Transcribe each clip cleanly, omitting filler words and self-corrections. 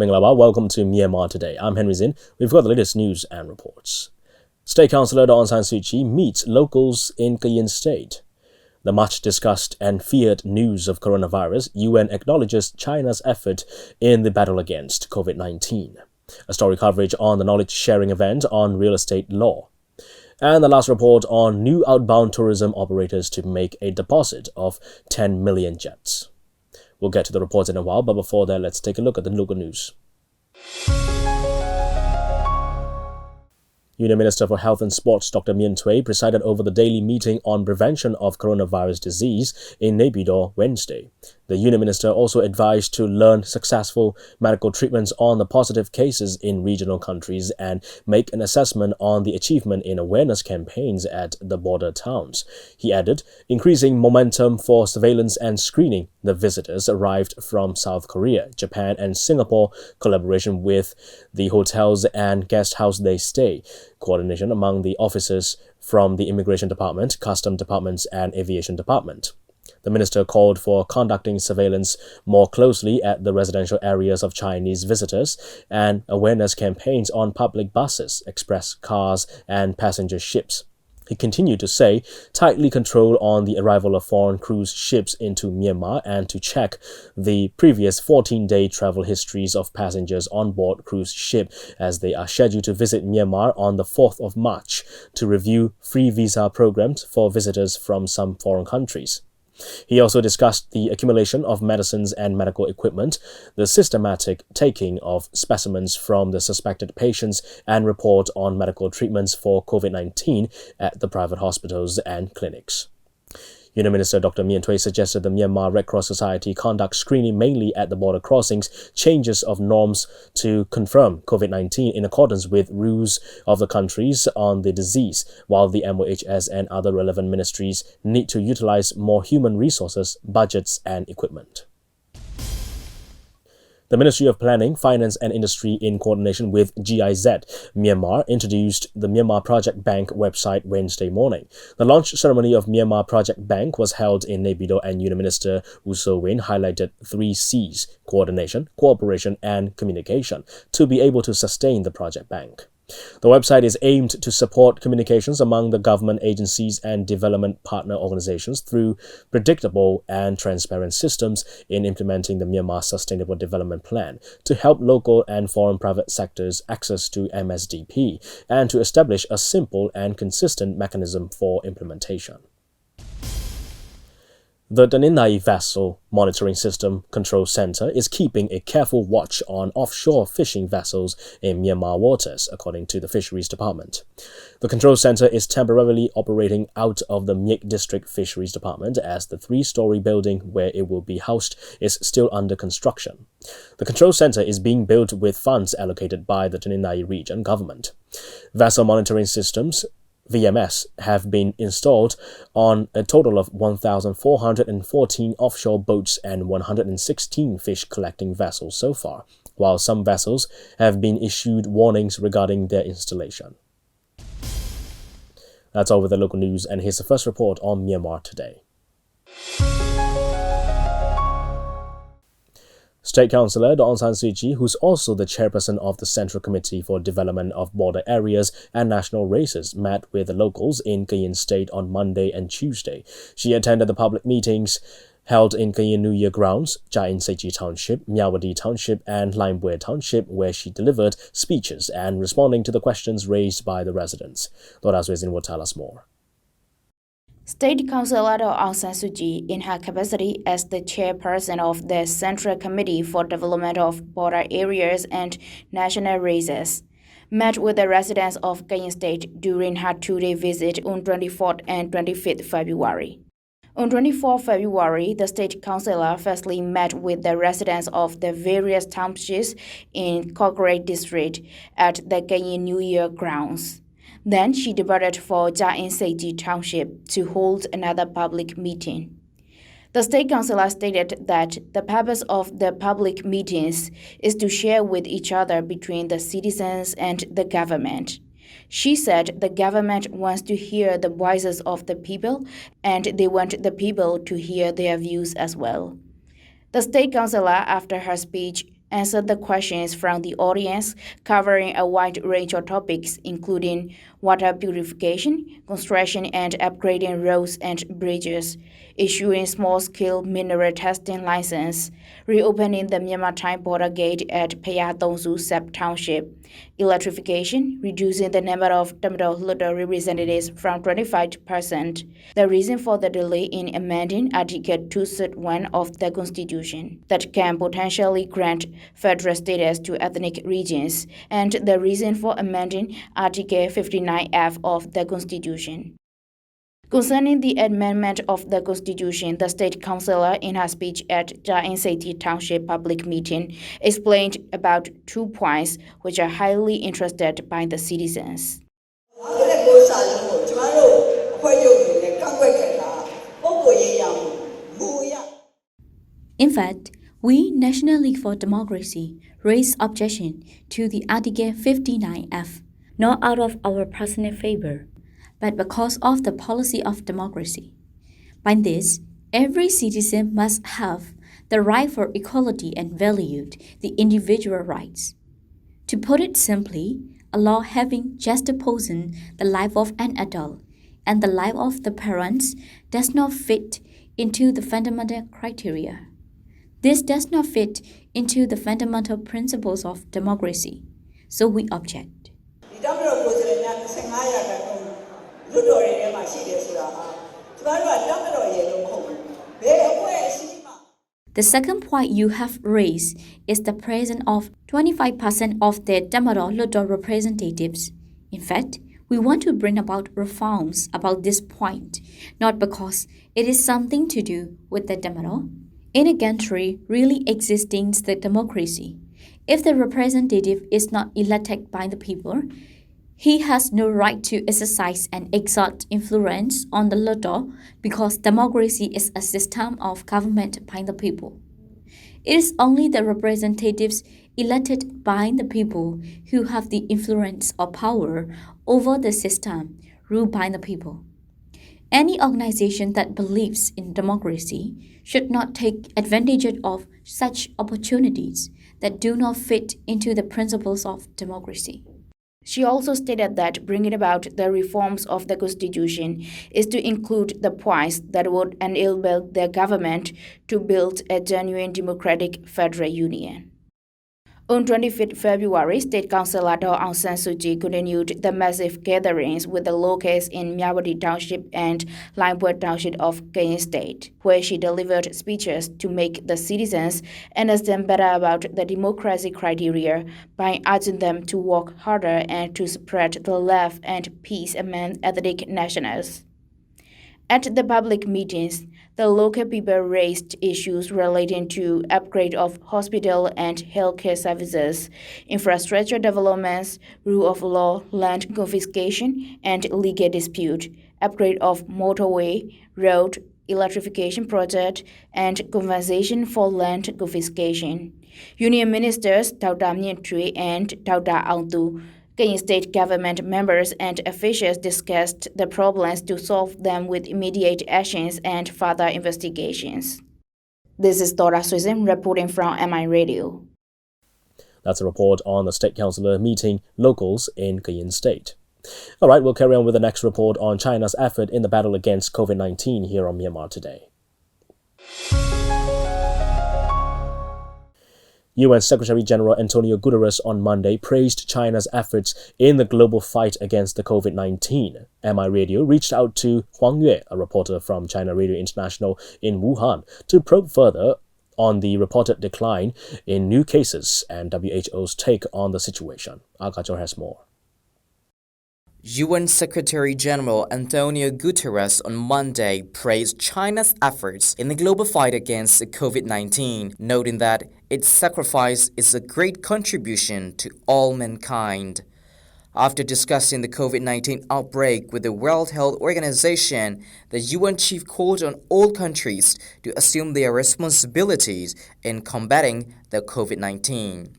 Minglaba, welcome to Myanmar Today. I'm Henry Zin. We've got the latest news and reports. State Counsellor Aung meets locals in Kayin State. The much discussed and feared news of coronavirus, UN acknowledges China's effort in the battle against COVID-19. A story coverage on the knowledge-sharing event on real estate law. And the last report on new outbound tourism operators to make a deposit of 10 million jets. We'll get to the reports in a while, but before that, let's take a look at the local news. Union Minister for Health and Sports Dr. Myanmar Today presided over the daily meeting on prevention of coronavirus disease in Naypyidaw Wednesday. The Union Minister also advised to learn successful medical treatments on the positive cases in regional countries and make an assessment on the achievement in awareness campaigns at the border towns. He added, increasing momentum for surveillance and screening. The visitors arrived from South Korea, Japan and Singapore, collaboration with the hotels and guest house they stay, coordination among the officers from the Immigration Department, Custom Departments and Aviation Department. The minister called for conducting surveillance more closely at the residential areas of Chinese visitors and awareness campaigns on public buses, express cars and passenger ships. He continued to say, tightly control on the arrival of foreign cruise ships into Myanmar and to check the previous 14-day travel histories of passengers on board cruise ship as they are scheduled to visit Myanmar on the 4th of March to review free visa programs for visitors from some foreign countries. He also discussed the accumulation of medicines and medical equipment, the systematic taking of specimens from the suspected patients, and report on medical treatments for COVID-19 at the private hospitals and clinics. Union Minister Dr. Myanmar Today suggested the Myanmar Red Cross Society conduct screening mainly at the border crossings, changes of norms to confirm COVID-19 in accordance with rules of the countries on the disease, while the MOHS and other relevant ministries need to utilize more human resources, budgets and equipment. The Ministry of Planning, Finance and Industry, in coordination with GIZ Myanmar, introduced the Myanmar Project Bank website Wednesday morning. The launch ceremony of Myanmar Project Bank was held in Naypyidaw, and Union Minister Woo So-win highlighted 3 C's: coordination, cooperation and communication to be able to sustain the Project Bank. The website is aimed to support communications among the government agencies and development partner organizations through predictable and transparent systems in implementing the Myanmar Sustainable Development Plan to help local and foreign private sectors access to MSDP and to establish a simple and consistent mechanism for implementation. The Taninai Vessel Monitoring System Control Center is keeping a careful watch on offshore fishing vessels in Myanmar waters, according to the Fisheries Department. The control center is temporarily operating out of the Myek District Fisheries Department as the 3-story building where it will be housed is still under construction. The control center is being built with funds allocated by the Taninai region government. Vessel monitoring systems VMS have been installed on a total of 1,414 offshore boats and 116 fish collecting vessels so far, while some vessels have been issued warnings regarding their installation. That's all with the local news, and here's the first report on Myanmar Today. State Counsellor Aung, who's also the chairperson of the Central Committee for Development of Border Areas and National Races, met with the locals in Kayin State on Monday and Tuesday. She attended the public meetings held in Kayin New Year grounds, Kayin State Township, Myawaddy Township and Limebue Township, where she delivered speeches and responding to the questions raised by the residents. Dr. Zin will tell us more. State Counsellor Aung, in her capacity as the chairperson of the Central Committee for Development of Border Areas and National Races, met with the residents of Kayin State during her 2-day visit on 24th and 25th February. On 24 February, the State Counsellor firstly met with the residents of the various townships in Kokrek District at the Kayin New Year grounds. Then she departed for Kayin State Township to hold another public meeting. The State Counsellor stated that the purpose of the public meetings is to share with each other between the citizens and the government. She said the government wants to hear the voices of the people and they want the people to hear their views as well. The State Counsellor, after her speech, answered the questions from the audience, covering a wide range of topics, including water purification, construction and upgrading roads and bridges, issuing small-scale mineral testing license, reopening the Myanmar-Thai border gate at Phayatongsu sub-township, electrification, reducing the number of Tamil representatives from 25%. The reason for the delay in amending Article 231 of the Constitution that can potentially grant federal status to ethnic regions, and the reason for amending Article 59F of the Constitution. Concerning the amendment of the Constitution, the State Counsellor, in her speech at Kayin State Township public meeting, explained about 2 points which are highly interested by the citizens. In fact, we, National League for Democracy, raised objection to the Article 59F, not out of our personal favor, but because of the policy of democracy. By this, every citizen must have the right for equality and valued the individual rights. To put it simply, a law having juxtaposing the life of an adult and the life of the parents does not fit into the fundamental criteria. This does not fit into the fundamental principles of democracy, so we object. The second point you have raised is the presence of 25% of the Tamil representatives. In fact, we want to bring about reforms about this point, not because it is something to do with the Tamil. In a country really existing the democracy, if the representative is not elected by the people, he has no right to exercise and exert influence on the law because democracy is a system of government by the people. It is only the representatives elected by the people who have the influence or power over the system ruled by the people. Any organization that believes in democracy should not take advantage of such opportunities that do not fit into the principles of democracy. She also stated that bringing about the reforms of the Constitution is to include the points that would enable the government to build a genuine democratic federal union. On 25 February, State Counsellor Aung continued the massive gatherings with the locals in Myanmar Township and Limeport Township of Kayin State, where she delivered speeches to make the citizens understand better about the democracy criteria by urging them to work harder and to spread the love and peace among ethnic nationals. At the public meetings, the local people raised issues relating to upgrade of hospital and healthcare services, infrastructure developments, rule of law, land confiscation and legal dispute, upgrade of motorway, road, electrification project, and compensation for land confiscation. Union Ministers Dr. Myanmar Today and Dr. Aung Kayin State government members and officials discussed the problems to solve them with immediate actions and further investigations. This is Dora Susan reporting from MI Radio. That's a report on the State Councillor meeting locals in Kayin State. All right, we'll carry on with the next report on China's effort in the battle against COVID-19 here on Myanmar Today. UN Secretary-General Antonio Guterres on Monday praised China's efforts in the global fight against the COVID-19. MI Radio reached out to Huang Yue, a reporter from China Radio International in Wuhan, to probe further on the reported decline in new cases and WHO's take on the situation. Akajo has more. UN Secretary-General Antonio Guterres on Monday praised China's efforts in the global fight against COVID-19, noting that its sacrifice is a great contribution to all mankind. After discussing the COVID-19 outbreak with the World Health Organization, the UN chief called on all countries to assume their responsibilities in combating the COVID-19.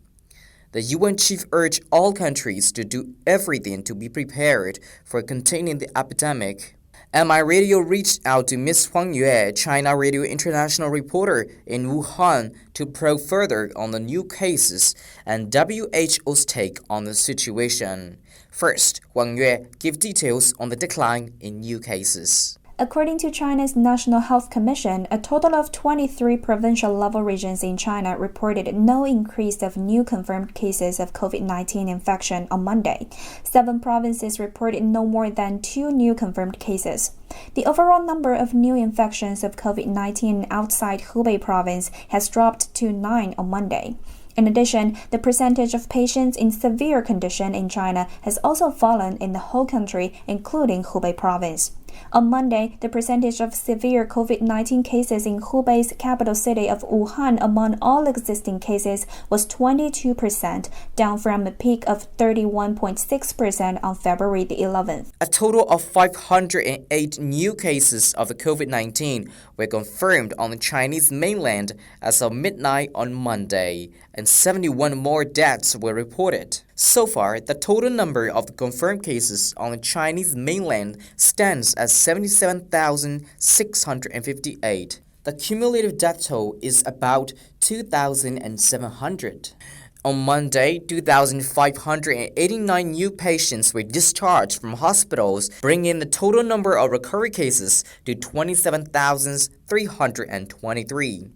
The UN chief urged all countries to do everything to be prepared for containing the epidemic. MI Radio reached out to Ms. Huang Yue, China Radio International reporter in Wuhan, to probe further on the new cases and WHO's take on the situation. First, Huang Yue gives details on the decline in new cases. According to China's National Health Commission, a total of 23 provincial-level regions in China reported no increase of new confirmed cases of COVID-19 infection on Monday. 7 provinces reported no more than 2 new confirmed cases. The overall number of new infections of COVID-19 outside Hubei province has dropped to 9 on Monday. In addition, the percentage of patients in severe condition in China has also fallen in the whole country, including Hubei province. On Monday, the percentage of severe COVID-19 cases in Hubei's capital city of Wuhan among all existing cases was 22%, down from a peak of 31.6% on February the 11th. A total of 508 new cases of the COVID-19 were confirmed on the Chinese mainland as of midnight on Monday, and 71 more deaths were reported. So far, the total number of confirmed cases on the Chinese mainland stands at 77,658. The cumulative death toll is about 2,700. On Monday, 2,589 new patients were discharged from hospitals, bringing the total number of recovery cases to 27,323.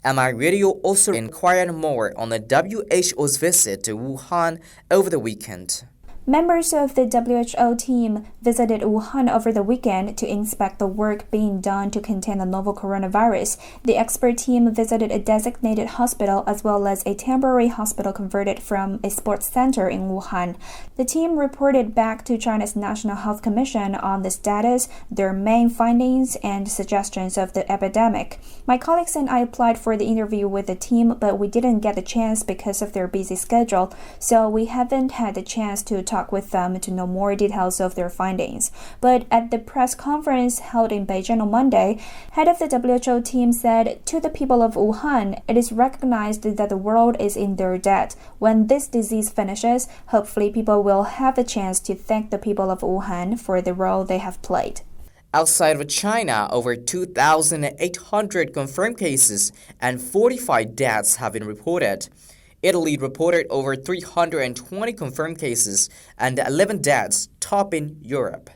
MI Radio also inquired more on the WHO's visit to Wuhan over the weekend. Members of the WHO team visited Wuhan over the weekend to inspect the work being done to contain the novel coronavirus. The expert team visited a designated hospital as well as a temporary hospital converted from a sports center in Wuhan. The team reported back to China's National Health Commission on the status, their main findings, and suggestions of the epidemic. My colleagues and I applied for the interview with the team, but we didn't get the chance because of their busy schedule, so we haven't had the chance to talk with them to know more details of their findings. But at the press conference held in Beijing on Monday, head of the WHO team said, "To the people of Wuhan, it is recognized that the world is in their debt. When this disease finishes, hopefully people will have the chance to thank the people of Wuhan for the role they have played." Outside of China, over 2,800 confirmed cases and 45 deaths have been reported. Italy reported over 320 confirmed cases and 11 deaths, topping Europe.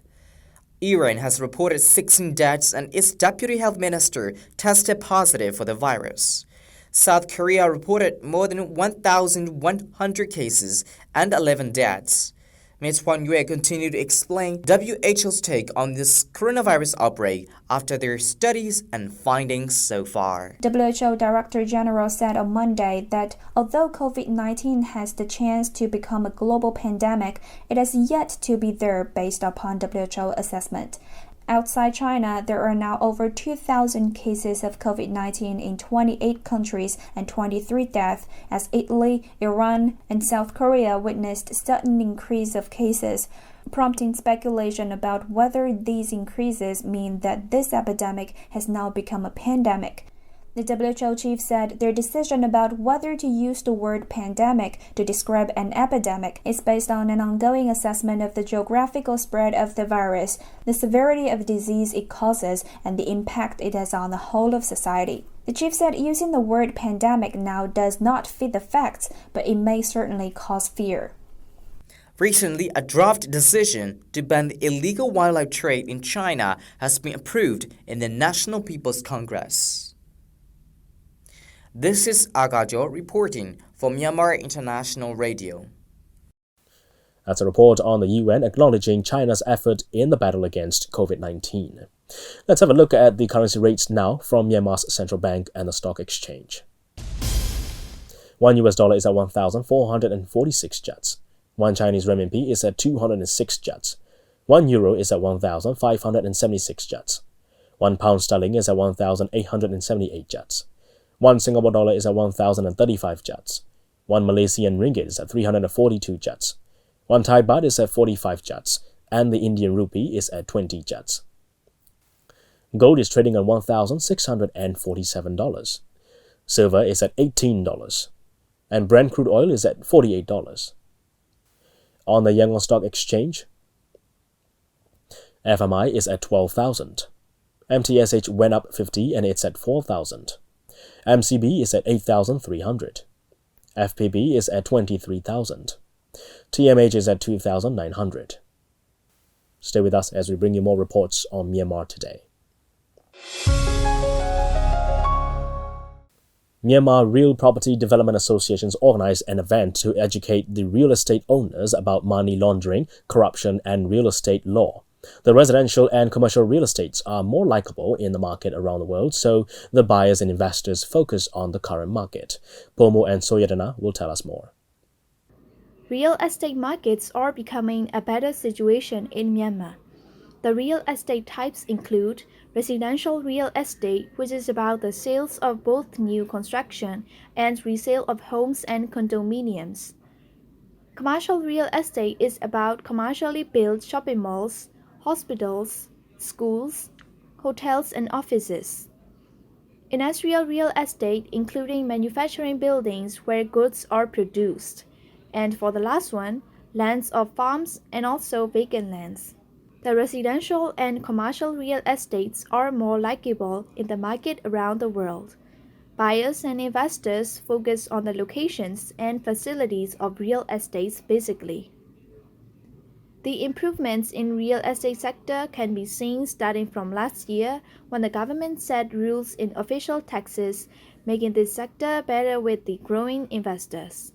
Iran has reported 16 deaths and its deputy health minister tested positive for the virus. South Korea reported more than 1,100 cases and 11 deaths. Ms. Huang Yue continued to explain WHO's take on this coronavirus outbreak after their studies and findings so far. WHO Director General said on Monday that although COVID-19 has the chance to become a global pandemic, it has yet to be there based upon WHO assessment. Outside China, there are now over 2,000 cases of COVID-19 in 28 countries and 23 deaths, as Italy, Iran, and South Korea witnessed sudden increase of cases, prompting speculation about whether these increases mean that this epidemic has now become a pandemic. The WHO chief said their decision about whether to use the word pandemic to describe an epidemic is based on an ongoing assessment of the geographical spread of the virus, the severity of disease it causes, and the impact it has on the whole of society. The chief said using the word pandemic now does not fit the facts, but it may certainly cause fear. Recently, a draft decision to ban the illegal wildlife trade in China has been approved in the National People's Congress. This is Agajo reporting for Myanmar International Radio. That's a report on the UN acknowledging China's effort in the battle against COVID-19. Let's have a look at the currency rates now from Myanmar's central bank and the stock exchange. $1 is at 1,446 kyats. 1 Chinese renminbi is at 206 kyats. 1 euro is at 1,576 kyats. 1 pound sterling is at 1,878 kyats. 1 Singapore dollar is at 1,035 kyats. 1 Malaysian ringgit is at 342 kyats. 1 Thai baht is at 45 kyats. And the Indian rupee is at 20 kyats. Gold is trading at $1,647. Silver is at $18. And Brent crude oil is at $48. On the Yangon Stock Exchange, FMI is at 12,000. MTSH went up 50 and it's at 4,000. MCB is at 8,300. FPB is at 23,000. TMH is at 2,900. Stay with us as we bring you more reports on Myanmar Today. Myanmar Real Property Development Associations organized an event to educate the real estate owners about money laundering, corruption, and real estate law. The residential and commercial real estates are more likable in the market around the world, so the buyers and investors focus on the current market. Pomo and Soyadana will tell us more. Real estate markets are becoming a better situation in Myanmar. The real estate types include residential real estate, which is about the sales of both new construction and resale of homes and condominiums. Commercial real estate is about commercially built shopping malls, hospitals, schools, hotels, and offices. Industrial real estate, including manufacturing buildings where goods are produced. And for the last one, lands of farms and also vacant lands. The residential and commercial real estates are more likable in the market around the world. Buyers and investors focus on the locations and facilities of real estates basically. The improvements in real estate sector can be seen starting from last year when the government set rules in official taxes, making this sector better with the growing investors.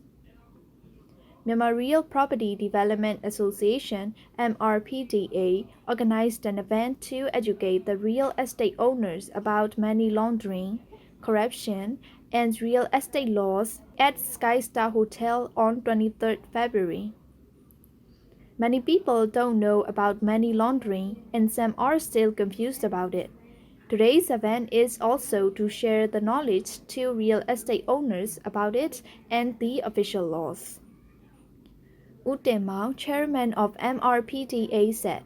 Myanmar Real Property Development Association (MRPDA) organized an event to educate the real estate owners about money laundering, corruption, and real estate laws at Sky Star Hotel on 23rd February. Many people don't know about money laundering, and some are still confused about it. Today's event is also to share the knowledge to real estate owners about it and the official laws. Ute Mao, chairman of MRPDA, said,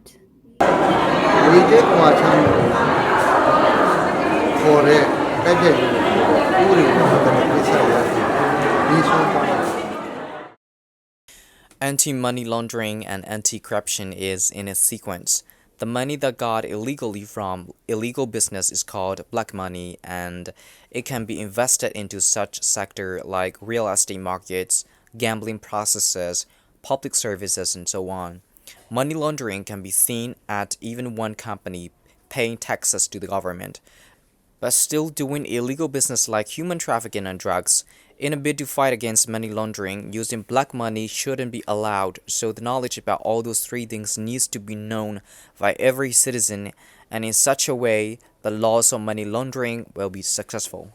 Anti-money laundering and anti-corruption is in a sequence. The money that got illegally from illegal business is called black money, and it can be invested into such sector like real estate markets, gambling processes, public services, and so on. Money laundering can be seen at even one company paying taxes to the government, but still doing illegal business like human trafficking and drugs. In a bid to fight against money laundering, using black money shouldn't be allowed, so the knowledge about all those three things needs to be known by every citizen, and in such a way, the laws of money laundering will be successful.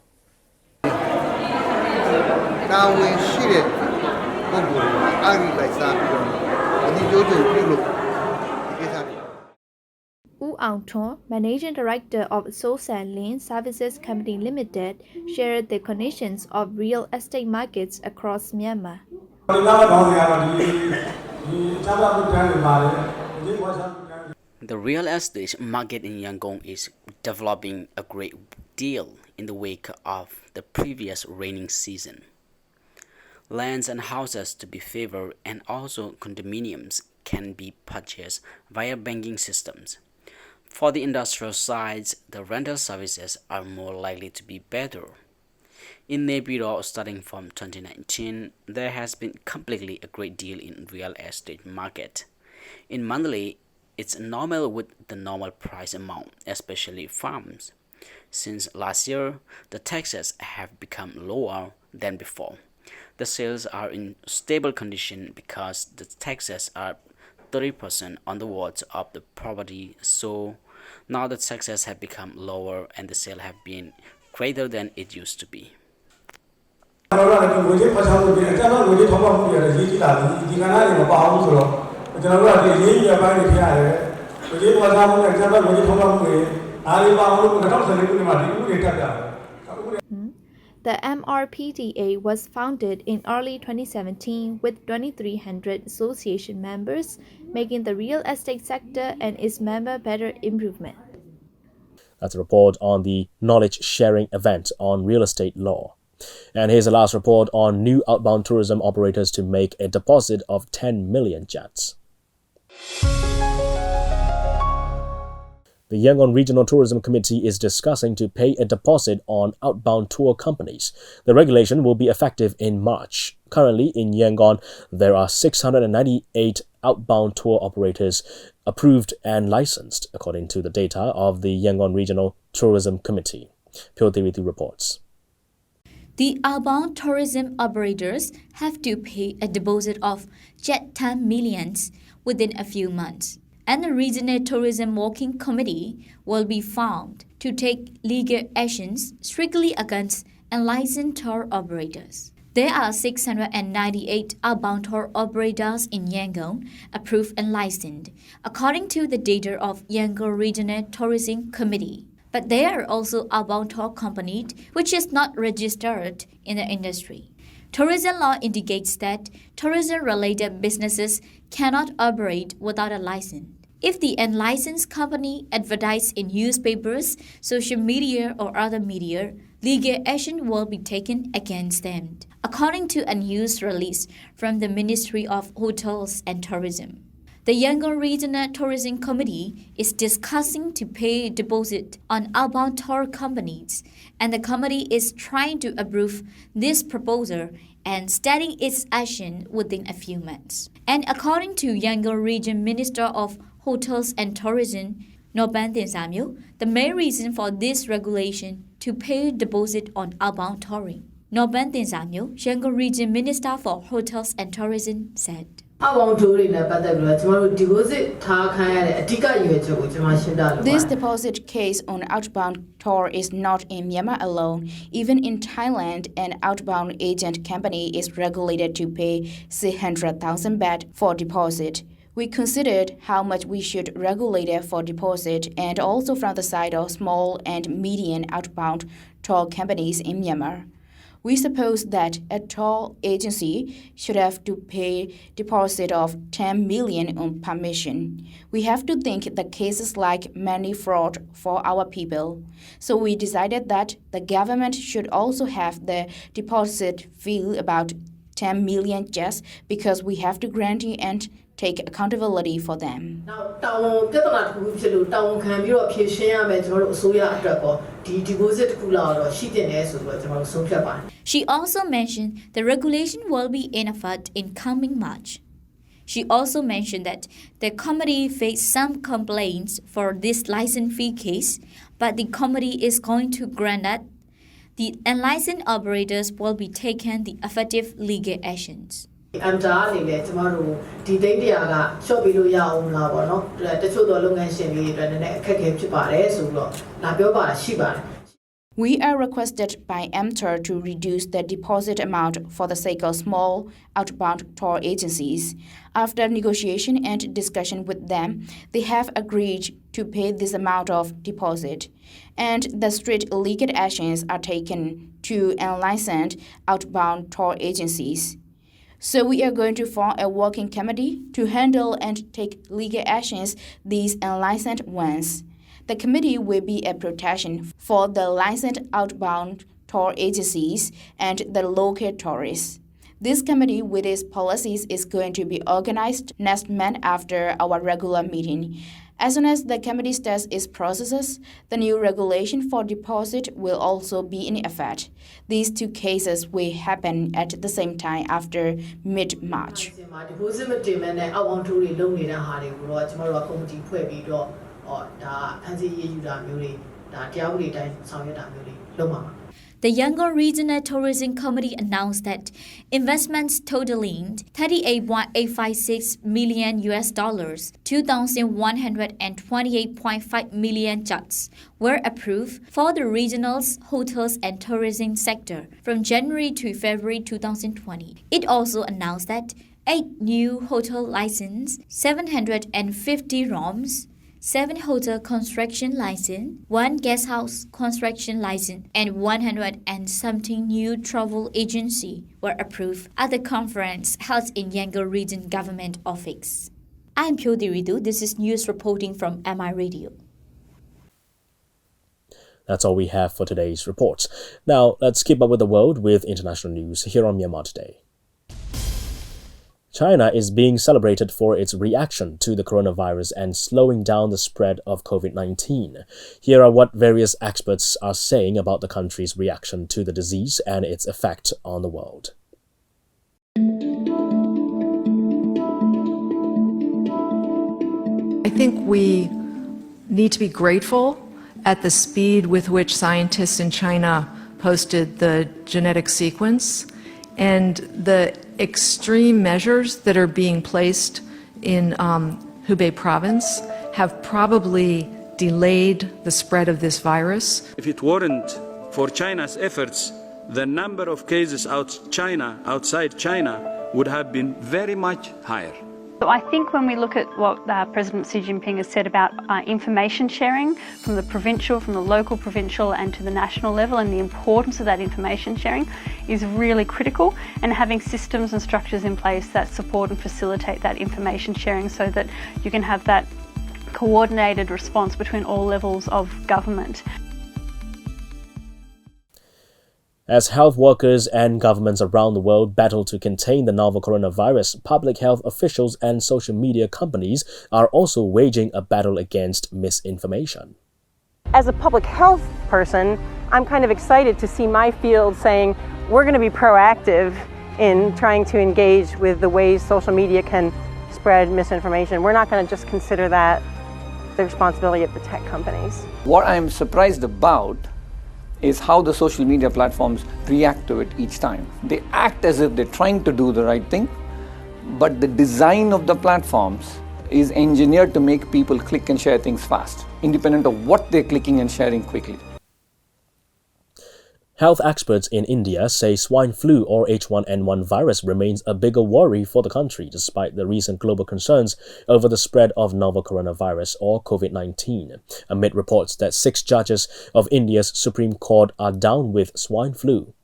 Aung, managing director of Sosan Lin Services Company Limited, shared the conditions of real estate markets across Myanmar. The real estate market in Yangon is developing a great deal in the wake of the previous rainy season. Lands and houses to be favored and also condominiums can be purchased via banking systems. For the industrial sides, the rental services are more likely to be better. In Naypyidaw, starting from 2019, there has been completely a great deal in real estate market. In Mandalay, it's normal with the normal price amount, especially farms. Since last year, the taxes have become lower than before. The sales are in stable condition because the taxes are 30% on the worth of the property, so now the taxes have become lower and the sale have been greater than it used to be. The MRPDA was founded in early 2017 with 2,300 association members, making the real estate sector and its member better improvement. That's a report on the knowledge sharing event on real estate law. And here's the last report on new outbound tourism operators to make a deposit of 10 million kyats. The Yangon Regional Tourism Committee is discussing to pay a deposit on outbound tour companies. The regulation will be effective in March. Currently, in Yangon, there are 698 outbound tour operators approved and licensed, according to the data of the Yangon Regional Tourism Committee. Pyo Thirithi reports. The outbound tourism operators have to pay a deposit of 10 million within a few months, and the Regional Tourism Working Committee will be formed to take legal actions strictly against unlicensed tour operators. There are 698 outbound tour operators in Yangon approved and licensed, according to the data of Yangon Regional Tourism Committee. But there are also outbound tour companies which is not registered in the industry. Tourism law indicates that tourism-related businesses cannot operate without a license. If the unlicensed company advertises in newspapers, social media, or other media, legal action will be taken against them, according to a news release from the Ministry of Hotels and Tourism. The Yangon Regional Tourism Committee is discussing to pay deposit on outbound tour companies, and the committee is trying to approve this proposal and starting its action within a few months. And according to Yangon Region Minister of Hotels and Tourism, Noban Samyo, the main reason for this regulation to pay deposit on outbound touring. Noban Samyo, Yangon Region Minister for Hotels and Tourism, said. This deposit case on outbound tour is not in Myanmar alone. Even in Thailand, an outbound agent company is regulated to pay 600,000 baht for deposit. We considered how much we should regulate it for deposit, and also from the side of small and medium outbound tour companies in Myanmar. We suppose that a tour agency should have to pay deposit of 10 million on permission. We have to think the cases like money fraud for our people. So we decided that the government should also have the deposit fee about 10 million just because we have to grant it and take accountability for them. She also mentioned the regulation will be in effect in coming March. She also mentioned that the committee faced some complaints for this license fee case, but the committee is going to grant that the unlicensed operators will be taken the effective legal actions. We are requested by MTUR to reduce the deposit amount for the sake of small outbound tour agencies. After negotiation and discussion with them, they have agreed to pay this amount of deposit, and the strict legal actions are taken to unlicensed outbound tour agencies. So we are going to form a working committee to handle and take legal actions these unlicensed ones. The committee will be a protection for the licensed outbound tour agencies and the local tourists. This committee with its policies is going to be organized next month after our regular meeting. As soon as the committee starts its processes, the new regulation for deposit will also be in effect. These two cases will happen at the same time after mid-March. The Yangon Regional Tourism Committee announced that investments totaling $38.856 million, 2,128.5 million kyats, were approved for the regional's hotels and tourism sector from January to February 2020. It also announced that 8 new hotel licenses, 750 rooms, 7 hotel construction license, 1 guest house construction license, and 100-something new travel agency were approved at the conference held in Yangon Region Government Office. I'm Pyo Thirithi. This is news reporting from MI Radio. That's all we have for today's reports. Now, let's keep up with the world with international news here on Myanmar Today. China is being celebrated for its reaction to the coronavirus and slowing down the spread of COVID-19. Here are what various experts are saying about the country's reaction to the disease and its effect on the world. I think we need to be grateful at the speed with which scientists in China posted the genetic sequence and the extreme measures that are being placed in Hubei province have probably delayed the spread of this virus. If it weren't for China's efforts, the number of cases outside China would have been very much higher. So I think when we look at what President Xi Jinping has said about information sharing from the local, provincial and to the national level, and the importance of that information sharing is really critical, and having systems and structures in place that support and facilitate that information sharing so that you can have that coordinated response between all levels of government. As health workers and governments around the world battle to contain the novel coronavirus, public health officials and social media companies are also waging a battle against misinformation. As a public health person, I'm kind of excited to see my field saying we're going to be proactive in trying to engage with the ways social media can spread misinformation. We're not going to just consider that the responsibility of the tech companies. What I'm surprised about is how the social media platforms react to it each time. They act as if they're trying to do the right thing, but the design of the platforms is engineered to make people click and share things fast, independent of what they're clicking and sharing quickly. Health experts in India say swine flu or H1N1 virus remains a bigger worry for the country despite the recent global concerns over the spread of novel coronavirus or COVID-19, amid reports that 6 judges of India's Supreme Court are down with swine flu.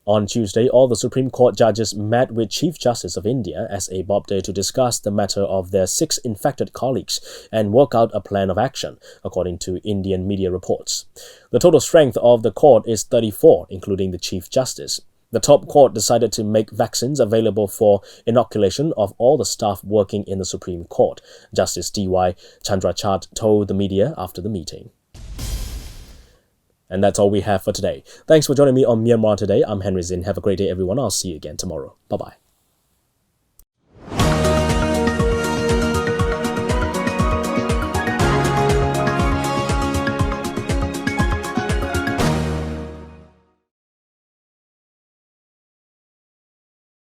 On Tuesday, all the Supreme Court judges met with Chief Justice of India S.A. Bobde to discuss the matter of their 6 infected colleagues and work out a plan of action, according to Indian media reports. The total strength of the court is 34, including the Chief Justice. The top court decided to make vaccines available for inoculation of all the staff working in the Supreme Court, Justice D.Y. Chandrachart told the media after the meeting. And that's all we have for today. Thanks for joining me on Myanmar Today. I'm Henry Zin. Have a great day, everyone. I'll see you again tomorrow. Bye-bye.